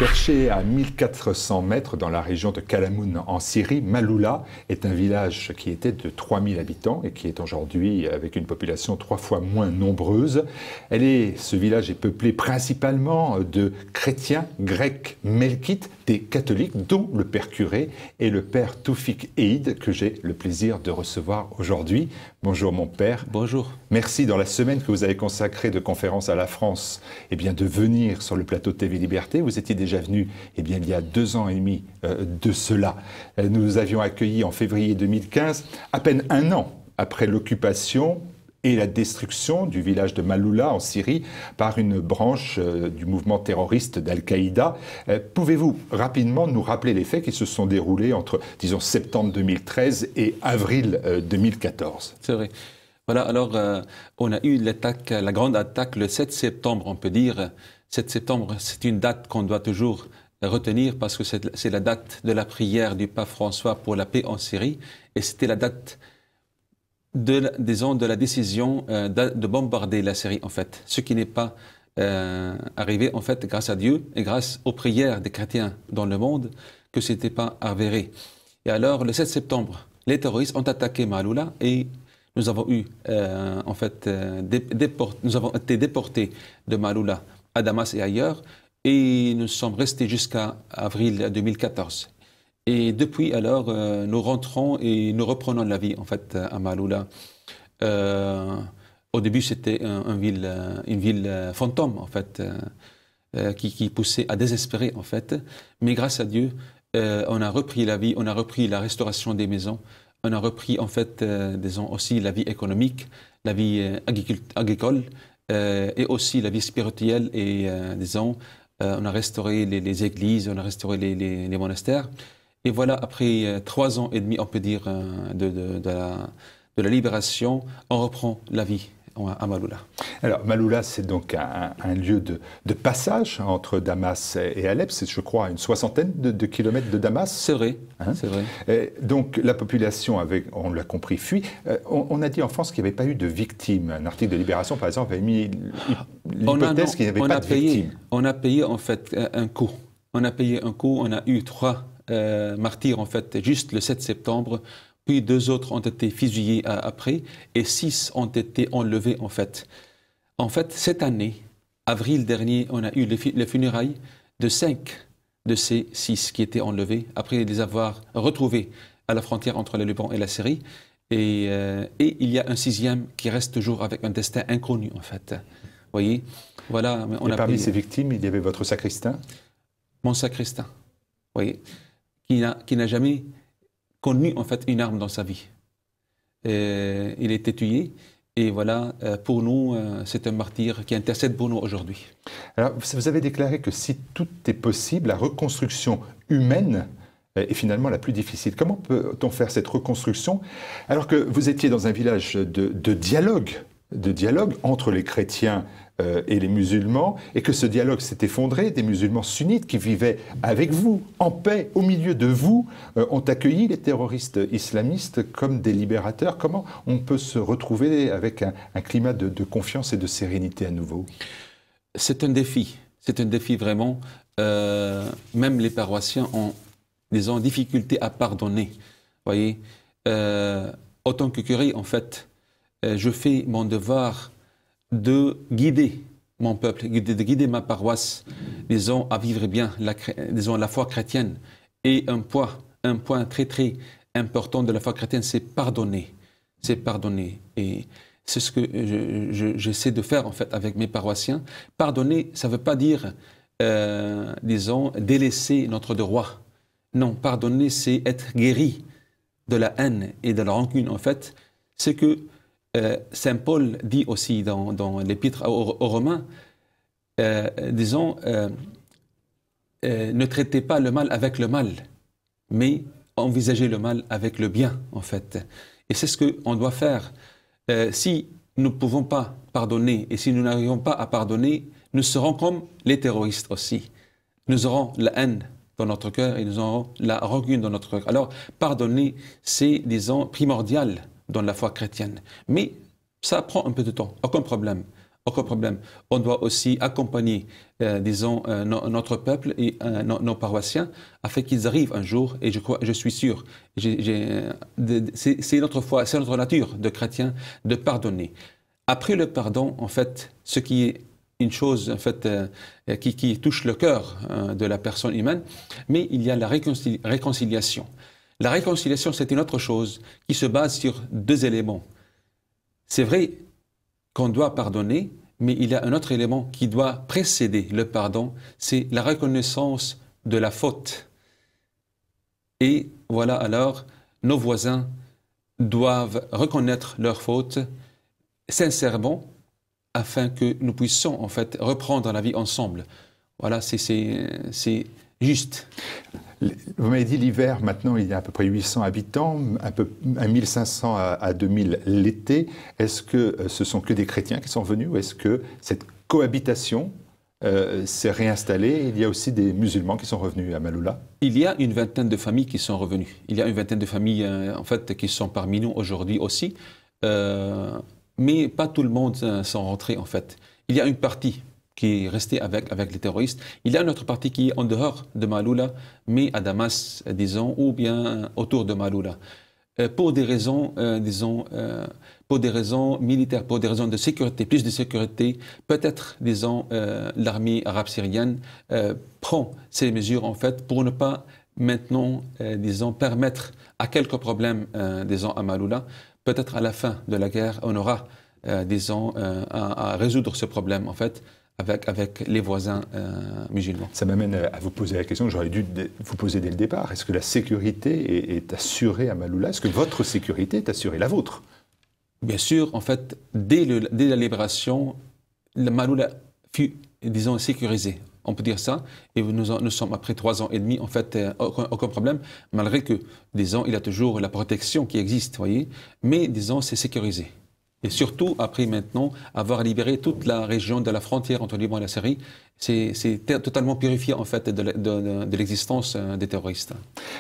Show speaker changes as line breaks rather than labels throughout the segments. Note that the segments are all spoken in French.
Perché à 1400 mètres dans la région de Kalamoun en Syrie, Maaloula est un village qui était de 3000 habitants et qui est aujourd'hui avec une population 3 fois moins nombreuse. Ce village est peuplé principalement de chrétiens grecs melkites, des catholiques, dont le père curé et le père Toufik Eid, que j'ai le plaisir de recevoir aujourd'hui. Bonjour mon père.
Bonjour.
Merci dans la semaine que vous avez consacrée de conférences à la France, de venir sur le plateau de TV Liberté. Vous étiez déjà venu il y a 2 ans et demi de cela. Nous vous avions accueillis en février 2015, à peine 1 an après l'occupation et la destruction du village de Maaloula en Syrie par une branche du mouvement terroriste d'Al-Qaïda. Pouvez-vous rapidement nous rappeler les faits qui se sont déroulés entre, disons, septembre 2013 et avril 2014?
C'est vrai. Voilà, alors on a eu l'attaque, la grande attaque le 7 septembre, on peut dire. 7 septembre, c'est une date qu'on doit toujours retenir parce que c'est la date de la prière du pape François pour la paix en Syrie et c'était la date de la décision de bombarder la Syrie en fait, ce qui n'est pas arrivé en fait grâce à Dieu et grâce aux prières des chrétiens dans le monde que c'était pas avéré. Et alors le 7 septembre, les terroristes ont attaqué Maaloula et nous avons eu nous avons été déportés de Maaloula à Damas et ailleurs et nous sommes restés jusqu'à avril 2014. Et depuis alors, nous rentrons et nous reprenons la vie en fait à Maaloula. Au début, c'était une ville fantôme en fait, qui poussait à désespérer en fait. Mais grâce à Dieu, on a repris la vie, on a repris la restauration des maisons, on a repris en fait, disons aussi la vie économique, la vie agricole et aussi la vie spirituelle et disons, on a restauré les églises, on a restauré les monastères. Et voilà, après 3 ans et demi, on peut dire, de la libération, on reprend la vie à Maaloula.
Alors, Maaloula, c'est donc un lieu de passage entre Damas et Alep. C'est, je crois, une 60aine de kilomètres de Damas.
C'est vrai, c'est vrai.
Et donc, la population avait, on l'a compris, fui. On a dit en France qu'il n'y avait pas eu de victimes. Un article de Libération, par exemple, avait mis l'hypothèse qu'il n'y avait pas de victimes.
On a payé, en fait, un coût. On a payé un coût, on a eu 3 martyrs, en fait, juste le 7 septembre. Puis 2 autres ont été fusillés après et 6 ont été enlevés en fait. En fait, cette année, avril dernier, on a eu les funérailles de 5 de ces 6 qui étaient enlevés après les avoir retrouvés à la frontière entre le Liban et la Syrie. Et il y a un 6e qui reste toujours avec un destin inconnu en fait. Vous voyez, voilà.
Et parmi ces victimes, il y avait votre sacristain?
Mon sacristain, vous voyez, qui n'a jamais connu en fait une arme dans sa vie. Il a été tué et voilà, pour nous, c'est un martyr qui intercède pour nous aujourd'hui.
Alors, vous avez déclaré que si tout est possible, la reconstruction humaine est finalement la plus difficile. Comment peut-on faire cette reconstruction alors que vous étiez dans un village de dialogue entre les chrétiens et les musulmans, et que ce dialogue s'est effondré, des musulmans sunnites qui vivaient avec vous, en paix, au milieu de vous, ont accueilli les terroristes islamistes comme des libérateurs. Comment on peut se retrouver avec un climat de confiance et de sérénité à nouveau?
C'est un défi vraiment. Même les paroissiens ont, disons, difficulté à pardonner. Vous voyez, autant que curé, en fait, je fais mon devoir de guider mon peuple, de guider ma paroisse, disons, à vivre bien la foi chrétienne. Et un point très très important de la foi chrétienne, c'est pardonner. C'est pardonner. Et c'est ce que j'essaie de faire en fait avec mes paroissiens. Pardonner, ça ne veut pas dire, disons, délaisser notre droit. Non, pardonner, c'est être guéri de la haine et de la rancune en fait. C'est que Saint Paul dit aussi dans l'épître aux Romains, disons, ne traitez pas le mal avec le mal, mais envisagez le mal avec le bien, en fait. Et c'est ce qu'on doit faire. Si nous ne pouvons pas pardonner, et si nous n'arrivons pas à pardonner, nous serons comme les terroristes aussi. Nous aurons la haine dans notre cœur et nous aurons la rancune dans notre cœur. Alors, pardonner, c'est, disons, primordial dans la foi chrétienne. Mais ça prend un peu de temps, aucun problème. aucun problème. On doit aussi accompagner, disons, notre peuple et nos paroissiens afin qu'ils arrivent un jour, et je suis sûr, c'est notre foi, c'est notre nature de chrétien de pardonner. Après le pardon, en fait, ce qui est une chose en fait, qui touche le cœur de la personne humaine, mais il y a la réconciliation. La réconciliation, c'est une autre chose qui se base sur deux éléments. C'est vrai qu'on doit pardonner, mais il y a un autre élément qui doit précéder le pardon, c'est la reconnaissance de la faute. Et voilà alors, nos voisins doivent reconnaître leur faute sincèrement afin que nous puissions en fait reprendre la vie ensemble. Voilà, c'est juste.
Vous m'avez dit l'hiver, maintenant il y a à peu près 800 habitants, un 1500 à 2000 l'été. Est-ce que ce sont que des chrétiens qui sont venus ou est-ce que cette cohabitation s'est réinstallée? Il y a aussi des musulmans qui sont revenus à Maloula?
Il y a une vingtaine de familles qui sont revenues. Il y a une vingtaine de familles en fait qui sont parmi nous aujourd'hui aussi. Mais pas tout le monde sont rentrés en fait. Il y a une partie qui est restée avec les terroristes. Il y a une autre partie qui est en dehors de Maloula, mais à Damas, disons, ou bien autour de Maloula. Pour des raisons, disons, pour des raisons militaires, pour des raisons de sécurité, plus de sécurité, peut-être, disons, l'armée arabe syrienne prend ces mesures en fait pour ne pas maintenant, disons, permettre à quelques problèmes, disons, à Maloula. Peut-être à la fin de la guerre, on aura, disons, à résoudre ce problème, en fait, avec les voisins musulmans.
Ça m'amène à vous poser la question que j'aurais dû vous poser dès le départ. Est-ce que la sécurité est assurée à Maloula? Est-ce que votre sécurité est assurée, la vôtre?
Bien sûr, en fait, dès la libération, Maloula fut, disons, sécurisée. On peut dire ça. Et nous sommes après 3 ans et demi, en fait, aucun problème, malgré que, disons, il y a toujours la protection qui existe, voyez. Mais, disons, c'est sécurisé. Et surtout, après maintenant, avoir libéré toute la région de la frontière entre le Liban et la Syrie, c'est totalement purifié en fait de l'existence des terroristes.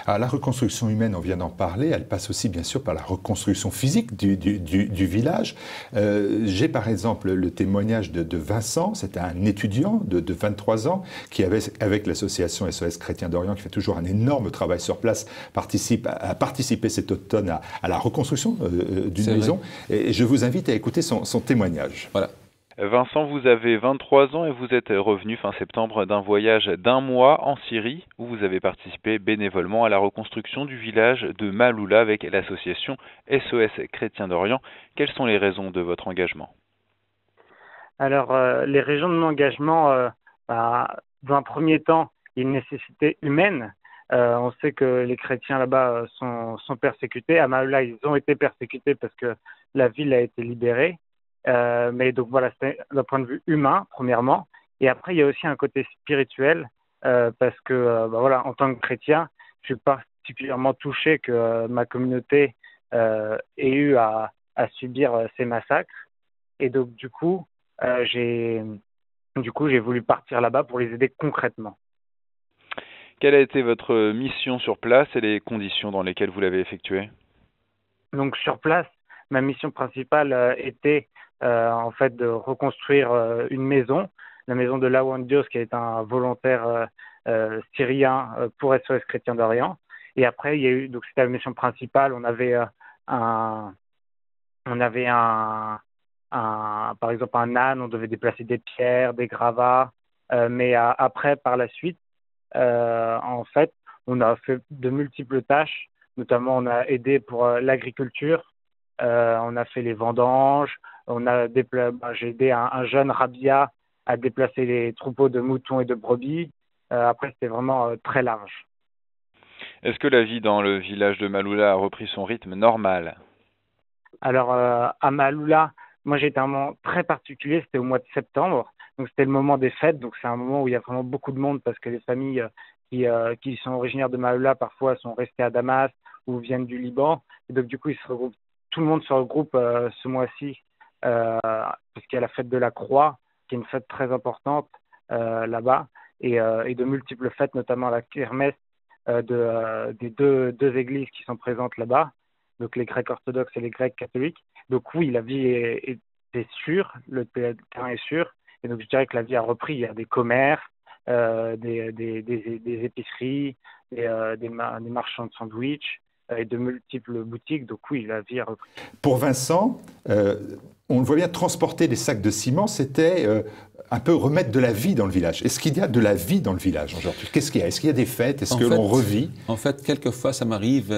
Alors, la reconstruction humaine, on vient d'en parler, elle passe aussi bien sûr par la reconstruction physique du village. J'ai par exemple le témoignage de Vincent, c'était un étudiant de 23 ans qui avait, avec l'association SOS Chrétien d'Orient, qui fait toujours un énorme travail sur place, a participé cet automne à la reconstruction d'une maison. Et je vous invite à écouter son témoignage.
Voilà.
Vincent, vous avez 23 ans et vous êtes revenu fin septembre d'un voyage d'1 mois en Syrie où vous avez participé bénévolement à la reconstruction du village de Maloula avec l'association SOS Chrétien d'Orient. Quelles sont les raisons de votre engagement?
Alors, les raisons de mon engagement, dans un premier temps, il y a une nécessité humaine. On sait que les chrétiens là-bas sont persécutés. À Maloula, ils ont été persécutés parce que la ville a été libérée. Mais donc voilà, c'est d'un point de vue humain, premièrement. Et après, il y a aussi un côté spirituel, parce que voilà, en tant que chrétien, je suis particulièrement touché que ma communauté ait eu à subir ces massacres. Et donc du coup, j'ai voulu partir là-bas pour les aider concrètement.
Quelle a été votre mission sur place et les conditions dans lesquelles vous l'avez effectuée? Donc
sur place, ma mission principale était en fait de reconstruire une maison, la maison de Lawan Dios, qui est un volontaire syrien pour SOS Chrétien d'Orient. Et après, il y a eu, donc c'était la mission principale. On avait par exemple un âne, on devait déplacer des pierres, des gravats. Mais après, par la suite, en fait, on a fait de multiples tâches. Notamment, on a aidé pour l'agriculture. On a fait les vendanges. J'ai aidé un jeune rabbia à déplacer les troupeaux de moutons et de brebis. Après, c'était vraiment très large.
Est-ce que la vie dans le village de Maloula a repris son rythme normal?
Alors, à Maloula, moi j'ai été un moment très particulier, c'était au mois de septembre. Donc, c'était le moment des fêtes. Donc, c'est un moment où il y a vraiment beaucoup de monde parce que les familles qui sont originaires de Maloula, parfois, sont restées à Damas ou viennent du Liban. Et donc, du coup, tout le monde se regroupe ce mois-ci parce qu'il y a la fête de la Croix, qui est une fête très importante là-bas, et de multiples fêtes, notamment la kermesse des deux églises qui sont présentes là-bas, donc les Grecs orthodoxes et les Grecs catholiques. Donc oui, la vie c'est sûr, le terrain est sûr. Et donc, je dirais que la vie a repris. Il y a des commerces, des épiceries, des marchands de sandwich et de multiples boutiques. Donc, oui, la vie a repris.
Pour Vincent, on le voit bien, transporter des sacs de ciment, c'était un peu remettre de la vie dans le village. Est-ce qu'il y a de la vie dans le village aujourd'hui? Qu'est-ce qu'il y a? Est-ce qu'il y a des fêtes? Est-ce que l'on revit?
En fait, quelquefois, ça m'arrive,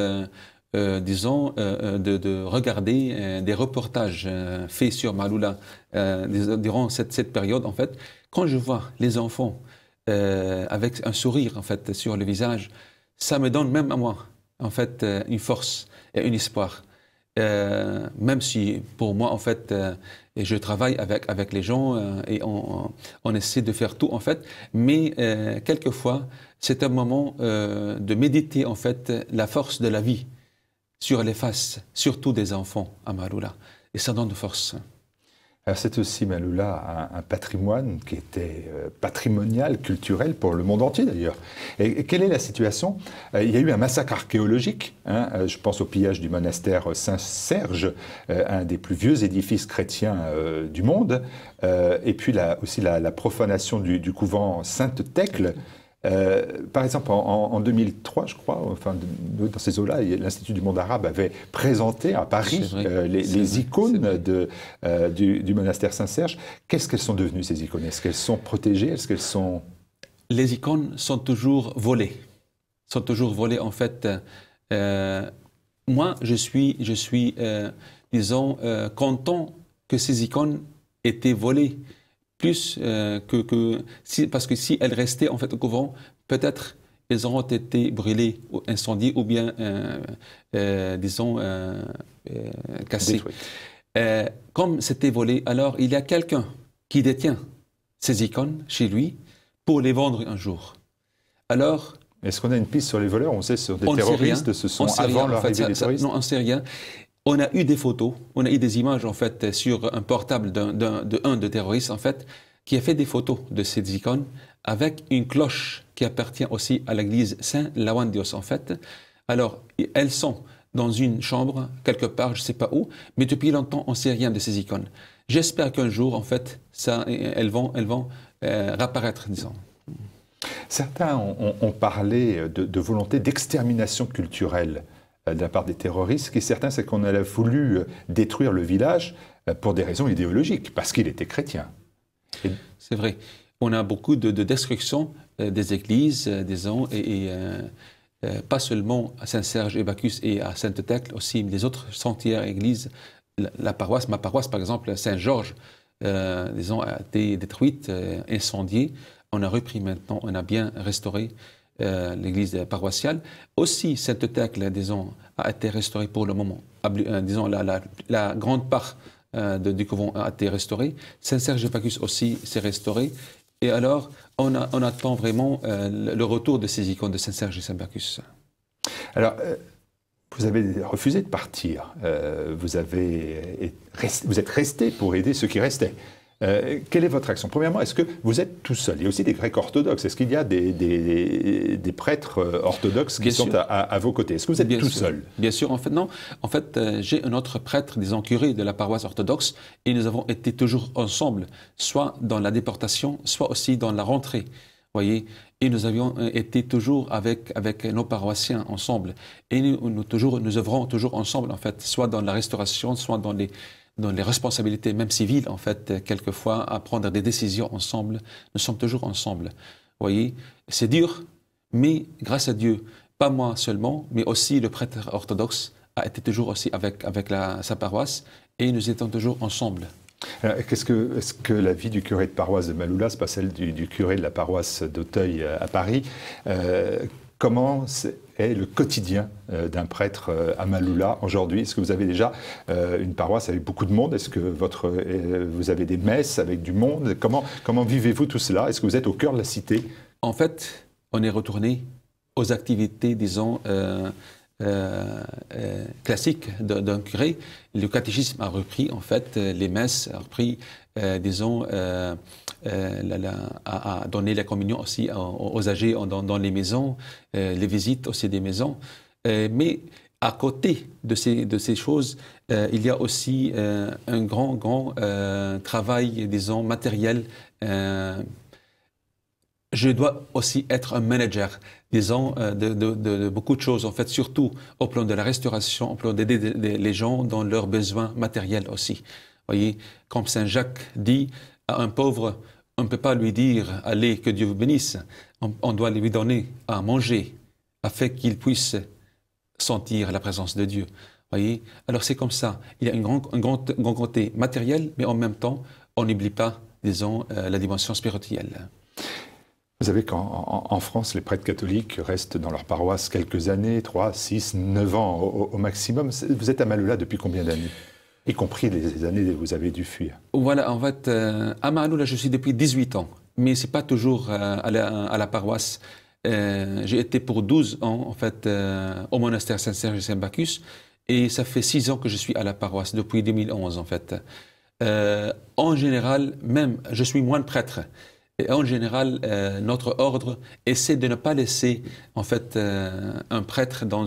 disons, de regarder des reportages faits sur Maaloula durant cette période. En fait, quand je vois les enfants avec un sourire, en fait, sur le visage, ça me donne même à moi, en fait, une force et un espoir. Même si pour moi, en fait, je travaille avec les gens et on essaie de faire tout, en fait, mais quelquefois, c'est un moment de méditer, en fait, la force de la vie sur les faces, surtout des enfants à Maaloula. Et ça donne de force.
Alors c'est aussi, Maaloula, un patrimoine qui était patrimonial, culturel pour le monde entier d'ailleurs. Et quelle est la situation? Il y a eu un massacre archéologique, hein, je pense au pillage du monastère Saint-Serge, un des plus vieux édifices chrétiens du monde, et puis aussi la profanation du couvent Sainte-Thècle. Par exemple, en 2003, je crois, enfin, dans ces eaux-là, l'Institut du monde arabe avait présenté à Paris les icônes du monastère Saint-Serge. Qu'est-ce qu'elles sont devenues, ces icônes? Est-ce qu'elles sont protégées? Est-ce qu'elles sont...
Les icônes sont toujours volées. Sont toujours volées, en fait. Moi, je suis disons, content que ces icônes étaient volées. Plus parce que si elles restaient en fait au couvent, peut-être elles auront été brûlées, ou incendiées ou bien, disons, cassées. Comme c'était volé, alors il y a quelqu'un qui détient ces icônes chez lui pour les vendre un jour. Alors,
est-ce qu'on a une piste sur les voleurs? On sait sur des terroristes, ce sont avant l'arrivée des terroristes?
Non, on ne sait rien. On a eu des photos, on a eu des images en fait sur un portable d'un des terroristes en fait qui a fait des photos de ces icônes avec une cloche qui appartient aussi à l'église Saint-Lawandios en fait. Alors elles sont dans une chambre quelque part, je ne sais pas où, mais depuis longtemps on ne sait rien de ces icônes. J'espère qu'un jour en fait elles vont réapparaître, disons.
Certains ont parlé de volonté d'extermination culturelle de la part des terroristes. Ce qui est certain, c'est qu'on a voulu détruire le village pour des raisons idéologiques, parce qu'il était chrétien.
C'est vrai. On a beaucoup de destruction des églises, disons, et pas seulement à Saint-Serge et Bacchus et à Sainte-Thècle, aussi les autres sentières églises. Ma paroisse, par exemple, Saint-Georges, disons, a été détruite, incendiée. On a repris maintenant, on a bien restauré l'église paroissiale. Aussi, Sainte-Thècle, disons, a été restaurée pour le moment. Disons, la grande part du couvent a été restaurée. Saint-Serge et Bacchus aussi s'est restauré. Et alors, on attend vraiment le retour de ces icônes de Saint-Serge et Saint-Bacchus.
Alors, vous avez refusé de partir. Vous êtes resté pour aider ceux qui restaient. Quelle est votre action? Premièrement, est-ce que vous êtes tout seul? Il y a aussi des Grecs orthodoxes. Est-ce qu'il y a des prêtres orthodoxes qui sont à vos côtés? Est-ce que vous êtes tout seul?
Bien sûr, en fait, non. En fait, j'ai un autre prêtre, disons, curé de la paroisse orthodoxe, et nous avons été toujours ensemble, soit dans la déportation, soit aussi dans la rentrée. Voyez, et nous avions été toujours avec nos paroissiens ensemble. Et nous œuvrons toujours ensemble, en fait, soit dans la restauration, soit dans les responsabilités, même civiles, en fait, quelquefois, à prendre des décisions ensemble. Nous sommes toujours ensemble. Vous voyez, c'est dur, mais grâce à Dieu, pas moi seulement, mais aussi le prêtre orthodoxe a été toujours aussi avec sa paroisse, et nous étions toujours ensemble.
Est-ce que la vie du curé de paroisse de Maaloula, c'est pas celle du curé de la paroisse d'Auteuil à Paris? Comment est le quotidien d'un prêtre à Maaloula aujourd'hui? Est-ce que vous avez déjà une paroisse avec beaucoup de monde? Est-ce que vous avez des messes avec du monde? Comment vivez-vous tout cela? Est-ce que vous êtes au cœur de la cité?
En fait, on est retourné aux activités, disons, classiques d'un curé. Le catéchisme a repris, en fait, les messes, a repris, disons, à donner la communion aussi aux âgés dans les maisons, les visites aussi des maisons. Mais à côté de ces choses, il y a aussi un grand travail, disons, matériel. Je dois aussi être un manager, disons, de beaucoup de choses, en fait, surtout au plan de la restauration, au plan d'aider les gens dans leurs besoins matériels aussi. Vous voyez, comme Saint Jacques dit à un pauvre, on ne peut pas lui dire « Allez, que Dieu vous bénisse ». On doit lui donner à manger afin qu'il puisse sentir la présence de Dieu. Voyez. Alors c'est comme ça. Il y a un grand côté matériel, mais en même temps, on n'oublie pas, disons, la dimension spirituelle.
Vous savez qu'en France, les prêtres catholiques restent dans leur paroisse quelques années, 3, 6, 9 ans au maximum. Vous êtes à Maloula depuis combien d'années? Y compris les années où vous avez dû fuir.
Voilà, en fait, à Maloula, je suis depuis 18 ans, mais ce n'est pas toujours à la paroisse. J'ai été pour 12 ans, en fait, au monastère Saint-Serge et Saint-Bacchus, et ça fait 6 ans que je suis à la paroisse, depuis 2011, en fait. En général, même, je suis moine prêtre. Et en général, notre ordre essaie de ne pas laisser, en fait, un prêtre dans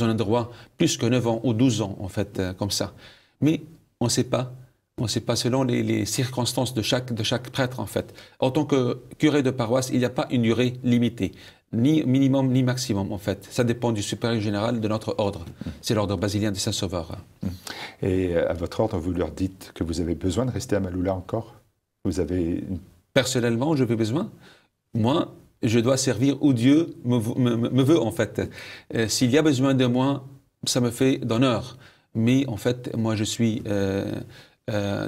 un endroit plus que 9 ans ou 12 ans, en fait, comme ça. Mais on ne sait pas. On ne sait pas selon les circonstances de chaque prêtre, en fait. En tant que curé de paroisse, il n'y a pas une durée limitée, ni minimum ni maximum, en fait. Ça dépend du supérieur général de notre ordre. C'est l'ordre basilien de Saint-Sauveur.
Et à votre ordre, vous leur dites que vous avez besoin de rester à Maloula encore? Vous avez...
Personnellement, je veux besoin. Moi, je dois servir où Dieu me veut, en fait. S'il y a besoin de moi, ça me fait d'honneur. Mais en fait, moi, je suis,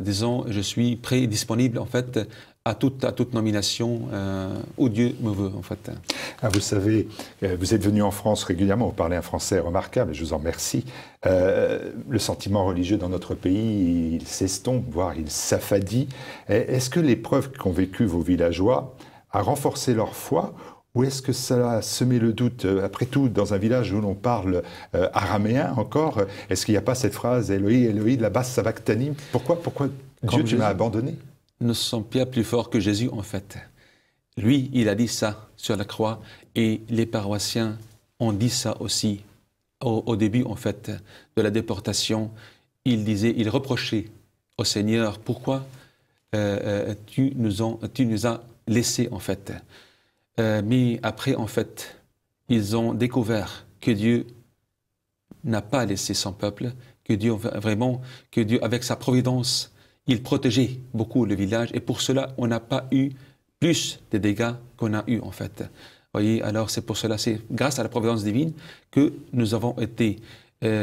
disons, je suis prêt et disponible, en fait, à toute nomination où Dieu me veut, en fait.
Ah, vous savez, vous êtes venu en France régulièrement, vous parlez un français remarquable, et je vous en remercie. Le sentiment religieux dans notre pays, il s'estompe, voire il s'affadit. Est-ce que l'épreuve qu'ont vécue vos villageois a renforcé leur foi? Ou est-ce que ça a semé le doute? Après tout, dans un village où l'on parle araméen encore, est-ce qu'il n'y a pas cette phrase « Eloi, Eloi, lama sabachthani » Pourquoi Dieu, tu m'as abandonné?
Ne sont pas plus forts que Jésus, en fait. Lui, il a dit ça sur la croix, et les paroissiens ont dit ça aussi au début, en fait, de la déportation. Il reprochait au Seigneur, pourquoi tu nous as laissés, en fait. Mais après, en fait, ils ont découvert que Dieu n'a pas laissé son peuple, que Dieu, avec sa providence, il protégeait beaucoup le village, et pour cela, on n'a pas eu plus de dégâts qu'on a eu, en fait. Voyez, alors c'est pour cela, c'est grâce à la providence divine que nous avons été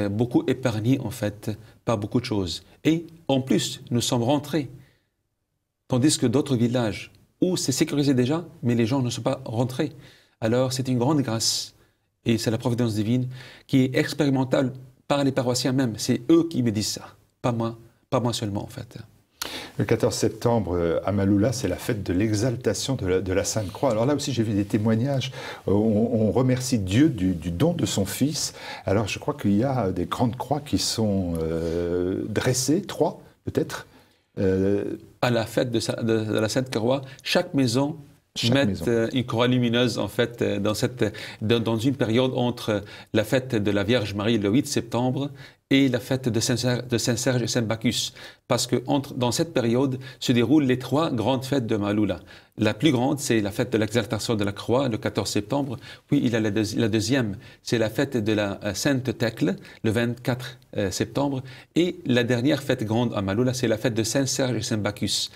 beaucoup épargnés, en fait, par beaucoup de choses. Et en plus, nous sommes rentrés, tandis que d'autres villages où c'est sécurisé déjà, mais les gens ne sont pas rentrés. Alors c'est une grande grâce, et c'est la providence divine qui est expérimentale par les paroissiens même. C'est eux qui me disent ça, pas moi seulement, en fait.
Le 14 septembre, à Maloula, c'est la fête de l'exaltation de la Sainte Croix. Alors là aussi, j'ai vu des témoignages. On remercie Dieu du don de son Fils. Alors je crois qu'il y a des grandes croix qui sont dressées, 3 peut-être.
À la fête de la Sainte Croix, chaque maison met une croix lumineuse, en fait, dans une période entre la fête de la Vierge Marie le 8 septembre et la fête de Saint-Serge et Saint-Bacchus. Parce que dans cette période se déroulent les 3 grandes fêtes de Maloula. La plus grande, c'est la fête de l'exaltation de la croix, le 14 septembre. Puis il y a la deuxième, c'est la fête de la Sainte Thècle, le 24 septembre. Et la dernière fête grande à Maloula, c'est la fête de Saint-Serge et Saint-Bacchus.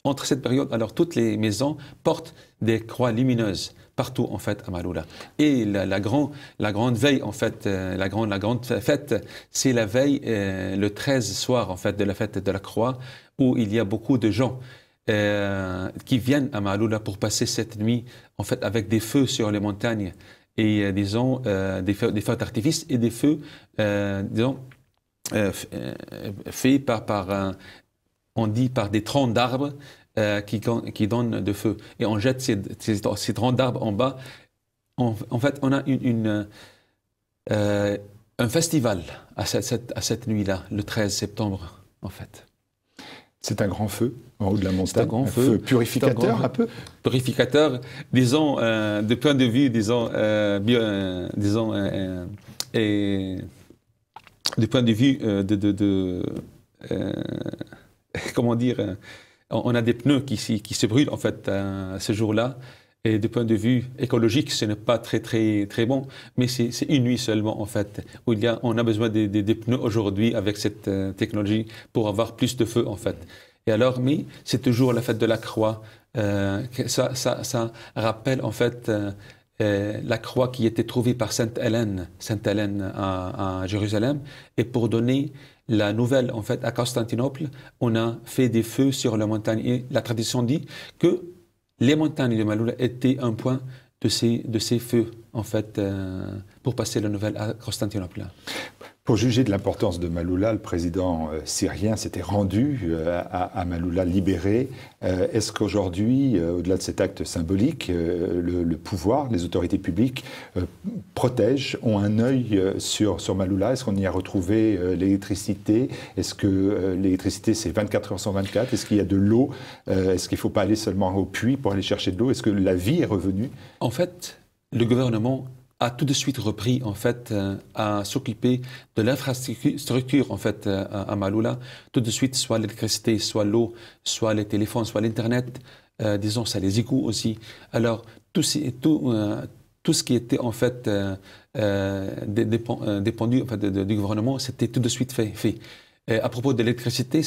Entre cette période, alors toutes les maisons portent des croix lumineuses partout, en fait, à Maloula. Et la grande veille, en fait, la grande fête, c'est la veille, le 13 soir, en fait, de la fête de la croix, où il y a beaucoup de gens qui viennent à Maloula pour passer cette nuit, en fait, avec des feux sur les montagnes, et disons, des feux d'artifice et des feux, disons, faits on dit par des troncs d'arbres qui donnent de feu. Et on jette ces troncs d'arbres en bas. En fait, on a un festival à cette nuit-là, le 13 septembre, en fait.
C'est un grand feu en haut de la montagne.
C'est un grand feu
purificateur, un peu.
Purificateur, disons, de point de vue, disons, du point de vue comment dire, on a des pneus qui se brûlent en fait ce jour-là. Et du point de vue écologique, ce n'est pas très bon, mais c'est une nuit seulement en fait, où on a besoin des pneus aujourd'hui avec cette technologie pour avoir plus de feu en fait. Et alors, mais c'est toujours la fête de la croix. Ça rappelle en fait la croix qui était trouvée par Sainte Hélène à Jérusalem, et pour donner la nouvelle en fait à Constantinople, on a fait des feux sur la montagne. Et la tradition dit que les montagnes de Maaloula étaient un point de ces feux, en fait, pour passer la nouvelle à Constantinople.
Pour juger de l'importance de Maaloula, le président syrien s'était rendu à Maaloula libéré. Est-ce qu'aujourd'hui, au-delà de cet acte symbolique, le pouvoir, les autorités publiques protègent, ont un œil sur Maaloula? Est-ce qu'on y a retrouvé l'électricité? Est-ce que l'électricité, c'est 24 heures sur 24? Est-ce qu'il y a de l'eau? Est-ce qu'il ne faut pas aller seulement au puits pour aller chercher de l'eau? Est-ce que la vie est revenue?
En fait, le gouvernement a tout de suite repris en fait à s'occuper de l'infrastructure en fait à Maaloula. Tout de suite, soit l'électricité, soit l'eau, soit les téléphones, soit l'internet, disons ça, les égouts aussi. Alors tout ce qui était en fait dépendu en fait, du gouvernement, c'était tout de suite fait. À propos de l'électricité,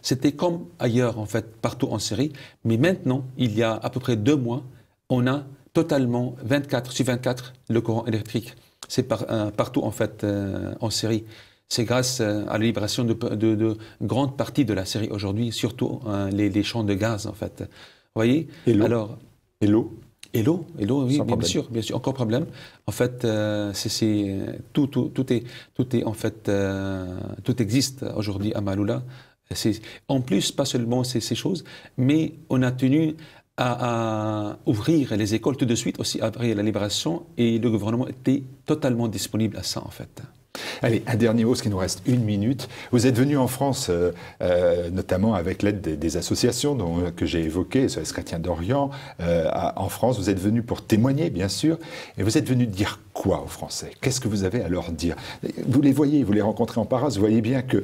c'était comme ailleurs en fait partout en Syrie, mais maintenant il y a à peu près 2 mois, on a totalement 24 sur 24 le courant électrique. C'est partout en fait en Syrie. C'est grâce à la libération de grande partie de la Syrie aujourd'hui, surtout les champs de gaz en fait. Vous voyez?
Et l'eau?
Alors,
et l'eau?
Et l'eau, oui, bien sûr, aucun problème. En fait, tout est en fait, tout existe aujourd'hui à Maaloula. En plus, pas seulement ces choses, mais on a tenu à ouvrir les écoles tout de suite aussi après la libération, et le gouvernement était totalement disponible à ça en fait.
Allez, un dernier mot, parce qu'il nous reste 1 minute. Vous êtes venu en France, notamment avec l'aide des associations que j'ai évoquées, SOS Chrétien d'Orient. En France, vous êtes venu pour témoigner, bien sûr, et vous êtes venu dire quoi aux Français? Qu'est-ce que vous avez à leur dire? Vous les voyez, vous les rencontrez en Paras, vous voyez bien que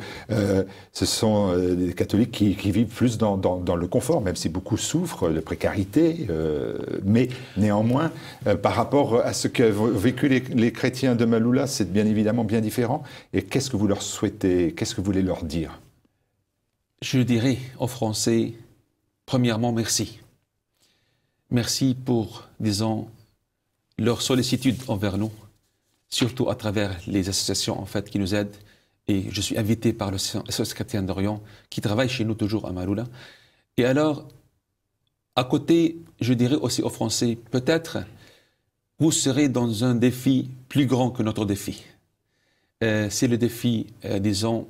ce sont des catholiques qui vivent plus dans le confort, même si beaucoup souffrent de précarité, mais néanmoins, par rapport à ce qu'ont vécu les chrétiens de Maaloula, c'est bien évidemment bien différent. Et qu'est-ce que vous leur souhaitez? Qu'est-ce que vous voulez leur dire?
Je dirais aux Français, premièrement, merci. Merci pour, disons, leur sollicitude envers nous, surtout à travers les associations en fait qui nous aident. Et je suis invité par le SOS Chrétien d'Orient qui travaille chez nous toujours à Maaloula. Et alors, à côté, je dirais aussi aux Français, peut-être vous serez dans un défi plus grand que notre défi. C'est le défi, disons,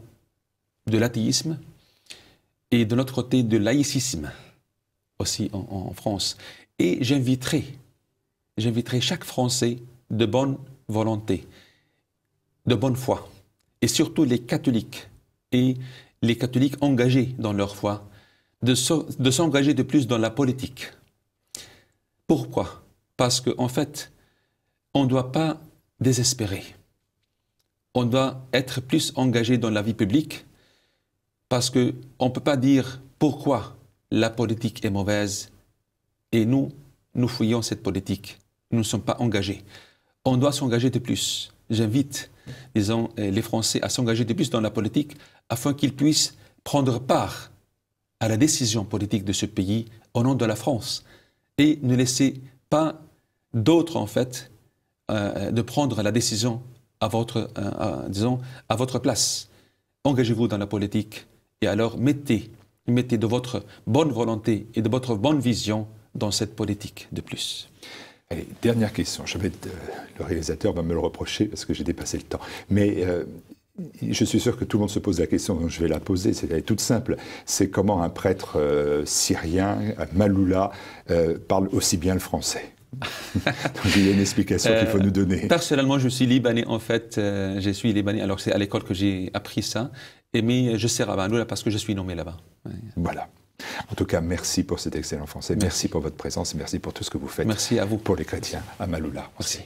de l'athéisme et de notre côté de laïcisme aussi en France. Et j'inviterai chaque Français de bonne volonté, de bonne foi, et surtout les catholiques et les catholiques engagés dans leur foi, de s'engager de plus dans la politique. Pourquoi? Parce qu'en fait, on ne doit pas désespérer. On doit être plus engagé dans la vie publique parce qu'on ne peut pas dire pourquoi la politique est mauvaise et nous fouillons cette politique. Nous ne sommes pas engagés. On doit s'engager de plus. J'invite, disons, les Français à s'engager de plus dans la politique afin qu'ils puissent prendre part à la décision politique de ce pays au nom de la France et ne laissez pas d'autres, en fait, de prendre la décision à votre place. Engagez-vous dans la politique et alors mettez de votre bonne volonté et de votre bonne vision dans cette politique de plus.
Allez, dernière question. Le réalisateur va me le reprocher parce que j'ai dépassé le temps. Mais je suis sûr que tout le monde se pose la question, donc je vais la poser. Elle est toute simple. C'est comment un prêtre syrien, à Maaloula, parle aussi bien le français? Donc il y a une explication qu'il faut nous donner.
Personnellement, je suis libanais en fait. Je suis libanais, alors c'est à l'école que j'ai appris ça. Mais je sers à Maaloula parce que je suis nommé là-bas. Ouais.
Voilà. En tout cas, merci pour cet excellent français. Merci pour votre présence et merci pour tout ce que vous faites.
Merci à vous.
Pour les chrétiens à Maaloula.
Merci.